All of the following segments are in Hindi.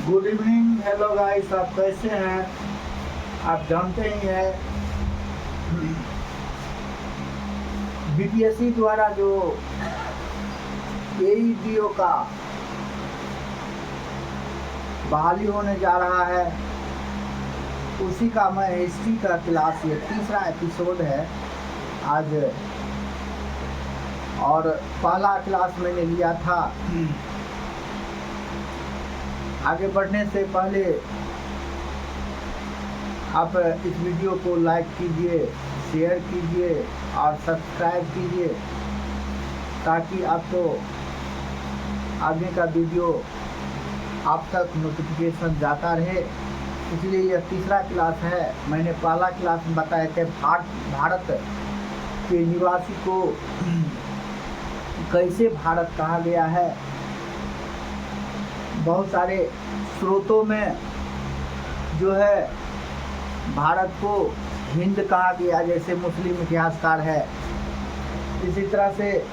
गुड इवनिंग, हेलो गाइस, आप कैसे हैं? आप जानते ही हैं बीपीएससी द्वारा जो एईडीओ का बहाली होने जा रहा है, उसी का मैं हिस्ट्री का क्लास, ये तीसरा एपिसोड है आज। और पहला क्लास मैंने लिया था। आगे बढ़ने से पहले आप इस वीडियो को लाइक कीजिए, शेयर कीजिए और सब्सक्राइब कीजिए, ताकि आपको आगे का वीडियो आप तक नोटिफिकेशन जाता रहे। इसलिए यह तीसरा क्लास है। मैंने पहला क्लास में बताए थे भारत के निवासी को कैसे भारत कहा गया है। बहुत सारे स्रोतों में जो है भारत को हिंद कहा गया, जैसे मुस्लिम इतिहासकार है। इसी तरह से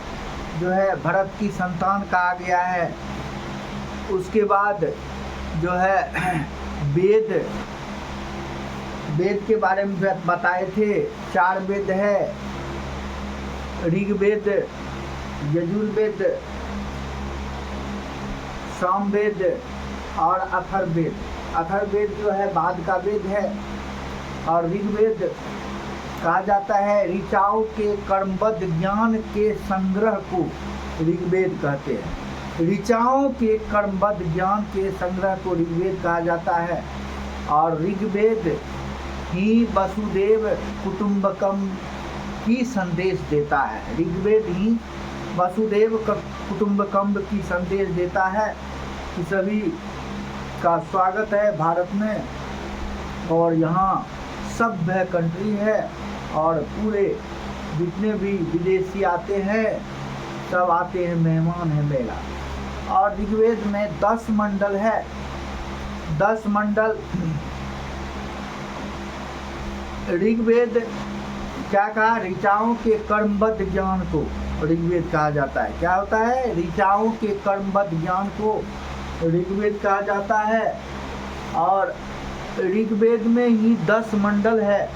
जो है भरत की संतान कहा गया है। उसके बाद जो है वेद के बारे में बताए थे। 4 वेद है, ऋग्वेद, यजुर्वेद, सामवेद और अथर्ववेद। अथर्ववेद जो है बाद का वेद है। और ऋग्वेद कहा जाता है ऋचाओं के कर्मबद्ध ज्ञान के संग्रह को ऋग्वेद कहते हैं। ऋचाओं के कर्मबद्ध ज्ञान के संग्रह को ऋग्वेद कहा जाता है। और ऋग्वेद ही वसुदेव कुटुंबकम की संदेश देता है। ऋग्वेद ही वसुदेव कुटुंबकम की संदेश देता है कि सभी का स्वागत है भारत में, और यहाँ सभ्य कंट्री है, और पूरे जितने भी विदेशी आते हैं सब आते हैं, मेहमान है मेरा। और ऋग्वेद में 10 मंडल है। 10 मंडल। ऋग्वेद क्या कहा? ऋचाओं के कर्मबद्ध ज्ञान को ऋग्वेद कहा जाता है। क्या होता है? ऋचाओं के कर्मबद्ध ज्ञान को ऋग्वेद कहा जाता है। और ऋग्वेद में ही 10 मंडल है।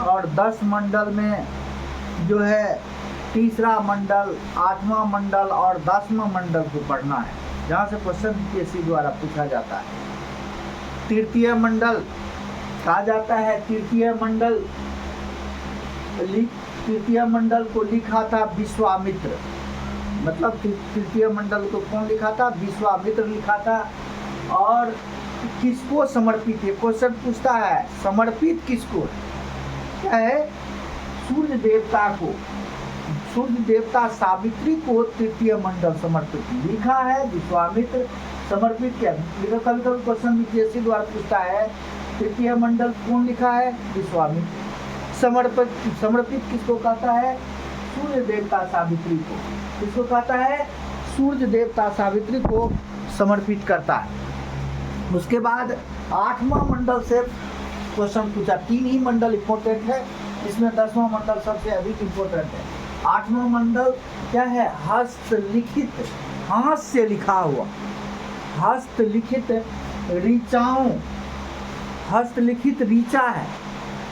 और 10 मंडल में जो है तीसरा मंडल, 8वां मंडल और 10वां मंडल को पढ़ना है, जहाँ से क्वेश्चन बीपीएससी द्वारा पूछा जाता है। तृतीय मंडल कहा जाता है। तृतीय मंडल को लिखा था विश्वामित्र। मतलब तृतीय मंडल को कौन लिखा था? विश्वामित्र लिखा था। और किसको समर्पित है? क्वेश्चन पूछता है समर्पित किसको क्या है? सूर्य देवता को। सूर्य देवता सावित्री को तृतीय मंडल समर्पित लिखा है। विश्वामित्र समर्पित क्या लिखा? कभी कभी क्वेश्चन बीपीएससी द्वारा पूछता है तृतीय मंडल कौन लिखा है? विश्वामित्र। समर्पित किसको कहता है? सूर्य देवता सावित्री को। किसको कहता है? सूर्य देवता सावित्री को समर्पित करता है। उसके बाद 8वां मंडल से क्वेश्चन पूछा। 3 ही मंडल इम्पोर्टेंट है, इसमें 10वां मंडल सबसे अधिक इम्पोर्टेंट है। 8वां मंडल क्या है? हस्तलिखित, हाथ से लिखा हुआ, हस्तलिखित ऋचाओं, हस्तलिखित ऋचा है।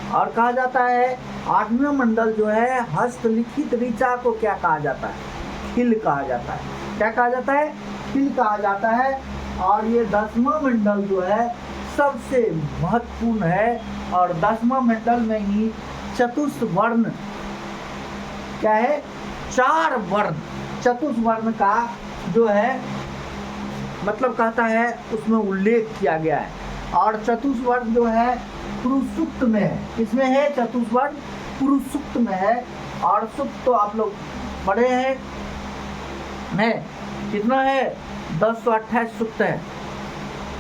और कहा जाता है 8वां मंडल जो है हस्तलिखित ऋचा को क्या कहा जाता है? खिल कहा जाता है। क्या कहा जाता है? खिल कहा जाता है। और ये 10वां मंडल जो है सबसे महत्वपूर्ण है। और 10वां मंडल में ही चतुष्वर्ण क्या है? 4 वर्ण, चतुष्वर्ण का जो है मतलब कहता है उसमें उल्लेख किया गया है। और चतुष्वर्ण जो है पुरुष सूक्त में है। किसमें है? चतुष्वर्ण पुरुष सूक्त में है। और सूक्त तो आप लोग पढ़े हैं। कितना है? 1028 सूक्त है।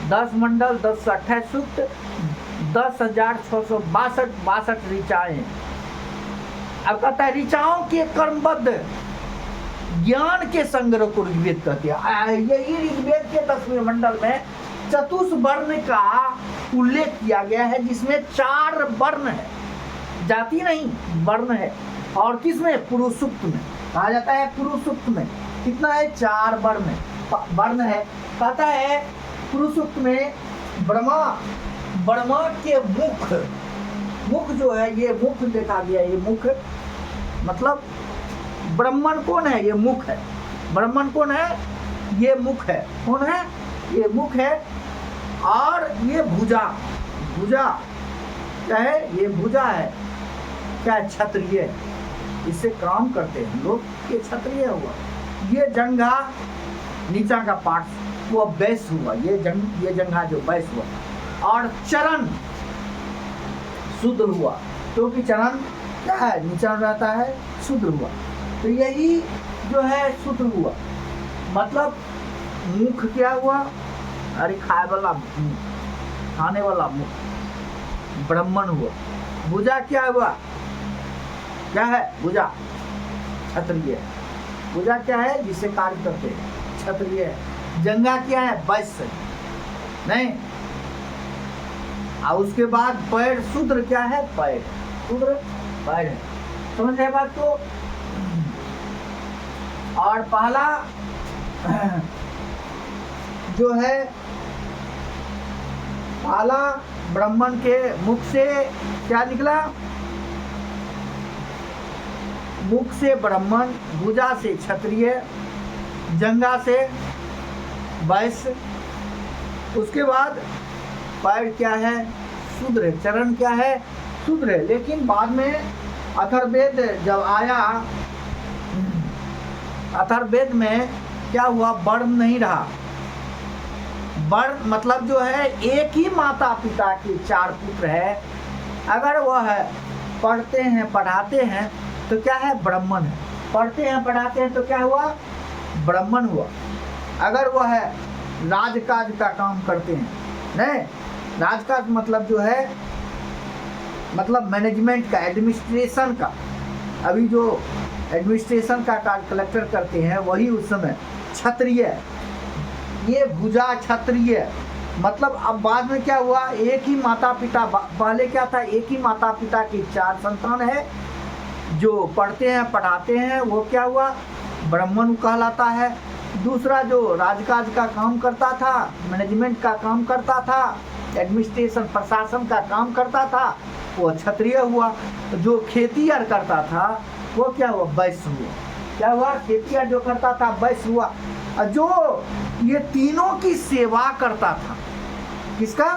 10 मंडल, 1028 सूक्त, 10,662 ऋचाएं। अब कहता है ऋचाओं के कर्मबद्ध ज्ञान के संग्रह को ऋग्वेद कहते हैं। यही ऋग्वेद के 10वें मंडल में चतुष्वर्ण का उल्लेख किया गया है, जिसमें 4 वर्ण है, जाति नहीं वर्ण है। और किसमें? पुरुष सूक्त में कहा जाता है। पुरुष सूक्त में कितना है? 4 वर्ण है। कहता है पुरुष सूक्त में ब्रह्मा ब्रह्मा के मुख जो है, ये मुख देखा गया, ये मुख मतलब ब्राह्मण कौन है, ये मुख है। ब्राह्मण कौन है, ये मुख है। कौन है, ये मुख है। और ये भुजा क्या है, ये भुजा है, क्या क्षत्रिय, इससे काम करते हैं लोग, ये क्षत्रिय हुआ। ये जंघा नीचा का पार्ट वो वैश्य हुआ, ये जंघा जो वैश्य हुआ। और चरण शूद्र हुआ, क्योंकि चरण क्या है, नीचा रहता है, शूद्र हुआ। तो यही जो है शूद्र हुआ। मतलब मुख क्या हुआ, अरे खाने वाला मुख ब्राह्मण हुआ। भुजा क्या हुआ, क्या है भुजा, क्षत्रिय। भुजा क्या है, जिससे कार्य करते हैं, क्षत्रिय है। जंघा क्या है, वैश्य नहीं। और उसके बाद पैर, शूद्र क्या है, पैर, शूद्र पैर है। समझ रहे बात को। और पहला जो है, पहला ब्राह्मण के मुख से क्या निकला, मुख से ब्राह्मण, भुजा से क्षत्रिय, जंघा से वैश्य। उसके बाद पैर क्या है, शूद्र। चरण क्या है, शूद्र। लेकिन बाद में अथर्ववेद जब आया, अथर्ववेद में क्या हुआ, वर्ण नहीं रहा। वर्ण मतलब जो है, एक ही माता पिता के 4 पुत्र है, अगर वह है पढ़ते हैं पढ़ाते हैं तो क्या है, ब्राह्मण है। पढ़ते हैं पढ़ाते हैं तो क्या हुआ, ब्राह्मण हुआ। अगर वह है राजकाज का काम करते हैं, नहीं, राजकाज मतलब जो है, मतलब मैनेजमेंट का, एडमिनिस्ट्रेशन का। अभी जो एडमिनिस्ट्रेशन का कार्य कलेक्टर करते हैं, वही उस समय क्षत्रिय। ये भुजा क्षत्रिय। मतलब अब बाद में क्या हुआ, एक ही माता पिता, पहले क्या था, एक ही माता पिता की 4 संतान है, जो पढ़ते हैं पढ़ाते हैं, वो क्या हुआ, ब्राह्मण कहलाता है। दूसरा जो राजकाज का काम करता था, मैनेजमेंट का काम करता था, एडमिनिस्ट्रेशन प्रशासन का काम करता था, वो क्षत्रिय हुआ। जो खेती यार करता था, वो क्या हुआ, वैश्य हुआ। क्या हुआ, खेती यार जो करता था, वैश्य हुआ। जो ये तीनों की सेवा करता था, किसका,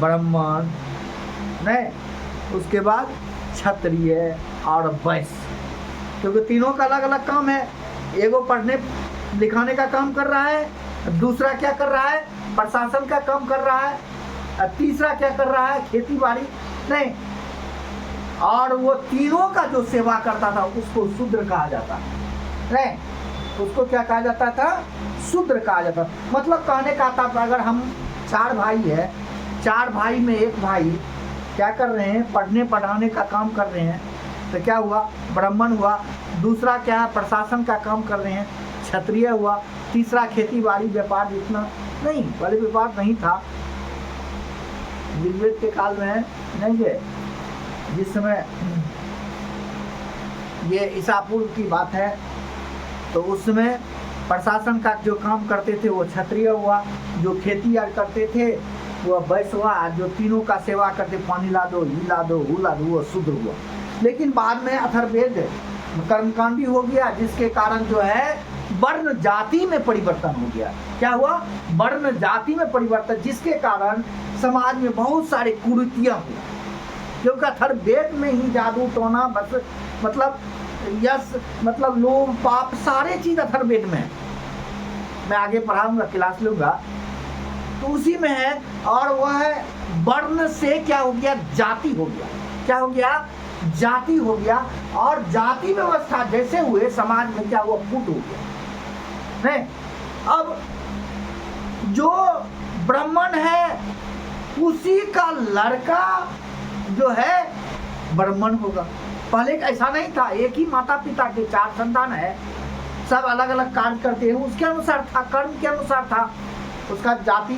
ब्राह्मण नहीं, उसके बाद क्षत्रिय और वैश्य, क्योंकि तीनों का अलग अलग काम है। एगो पढ़ने लिखाने का काम कर रहा है, दूसरा क्या कर रहा है, प्रशासन का काम कर रहा है, और तीसरा क्या कर रहा है, खेती बाड़ी नहीं। और वो तीनों का जो सेवा करता था, उसको शूद्र कहा जाता नहीं, उसको क्या कहा जाता था, शूद्र कहा जाता। मतलब कहने का था, अगर हम 4 भाई है, 4 भाई में एक भाई क्या कर रहे हैं, पढ़ने पढ़ाने का काम कर रहे हैं, तो क्या हुआ, ब्राह्मण हुआ। दूसरा क्या है, प्रशासन का काम कर रहे हैं, क्षत्रिय हुआ। तीसरा खेती बाड़ी व्यापार, इतना नहीं, पहले व्यापार नहीं था, ऋग्वेद के काल में नहीं है, जिस समय ये ईसा पूर्व की बात है, तो उस समय प्रशासन का जो काम करते थे वो क्षत्रिय हुआ, जो खेती यार करते थे वो वैश्य हुआ, जो तीनों का सेवा करते, पानी ला दो, ये ला दो, वो ला दो, वो शूद्र हुआ। लेकिन बाद में अथर्ववेद कर्मकांडी हो गया, जिसके कारण जो है वर्ण जाति में परिवर्तन हो गया। क्या हुआ, वर्ण जाति में परिवर्तन, जिसके कारण समाज में बहुत सारे कुरीतियां हुई, क्योंकि अथर्ववेद में ही जादू टोना, बस मतलब यश, मतलब लोभ पाप, सारे चीज अथर्ववेद में है। मैं आगे पढ़ाऊंगा, क्लास लूंगा, तो उसी में है। और वह वर्ण से क्या हो गया, जाति हो गया। क्या हो गया, जाति हो गया। और जाति व्यवस्था जैसे हुए, समाज में क्या हुआ, फूट हो गया। नहीं, अब जो ब्राह्मण है उसी का लड़का जो है ब्राह्मण होगा। पहले ऐसा नहीं था, एक ही माता पिता के 4 संतान है, सब अलग अलग कार्य करते हैं, उसके अनुसार था, कर्म के अनुसार था, उसका जाति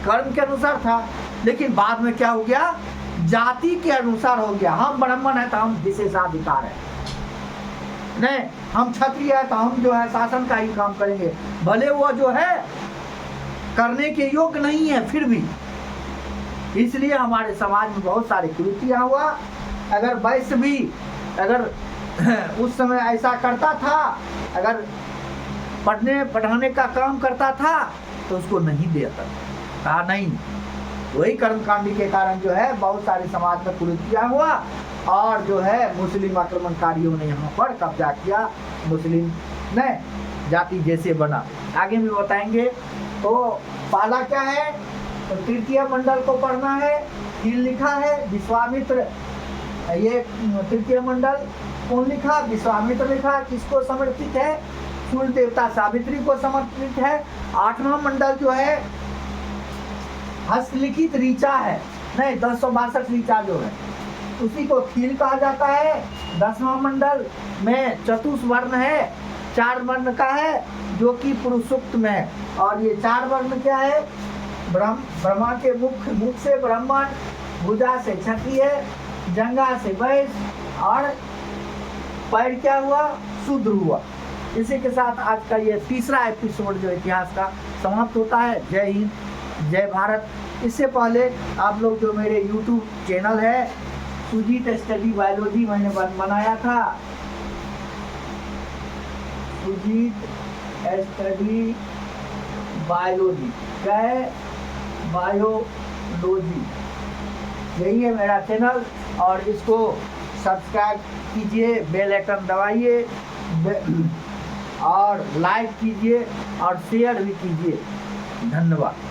कर्म के अनुसार था। लेकिन बाद में क्या हो गया, जाति के अनुसार हो गया। हम ब्राह्मण है तो हम विशेषाधिकार है, नहीं, हम क्षत्रिय है तो हम जो है शासन का ही काम करेंगे, भले वो जो है करने के योग्य नहीं है फिर भी। इसलिए हमारे समाज में बहुत सारी कुरीतियाँ हुआ। अगर वैश्य भी अगर उस समय ऐसा करता था, अगर पढ़ने पढ़ाने का काम करता था तो उसको नहीं देता, कहा नहीं। वही कर्मकांडी के कारण जो है बहुत सारे समाज में कुरीतियाँ हुआ और जो है मुस्लिम आक्रमणकारियों ने यहाँ पर कब्जा किया, मुस्लिम ने जाति जैसे बना। आगे भी बताएंगे। तो पहला क्या है, तो तृतीय मंडल को पढ़ना है। फिर लिखा है विश्वामित्र, ये तृतीय मंडल कौन लिखा, विश्वामित्र लिखा। किसको समर्पित है, सूर्य देवता सावित्री को समर्पित है। 8वां मंडल जो है हस्तलिखित ऋचा है, नहीं 1062 ऋचा जो है उसी को खील कहा जाता है। 10वां मंडल में चतुष्वर्ण है, 4 वर्ण का है जो कि पुरुषोक्त में है। और ये 4 वर्ण क्या है, ब्रह्मा के मुख से ब्राह्मण, भुजा से क्षत्रिय, जंगा से वैश्य और पैर क्या हुआ, शूद्र हुआ। इसी के साथ आज का ये तीसरा एपिसोड जो इतिहास का समाप्त होता है। जय हिंद, जय भारत। इससे पहले आप लोग जो मेरे YouTube चैनल है सुजीत स्टडी बायोलॉजी मैंने बनाया था, सुजीत स्टडी बायोलॉजी, क्या है, बायोलॉजी, यही है मेरा चैनल। और इसको सब्सक्राइब कीजिए, बेल आइकन दबाइए और लाइक कीजिए और शेयर भी कीजिए। धन्यवाद।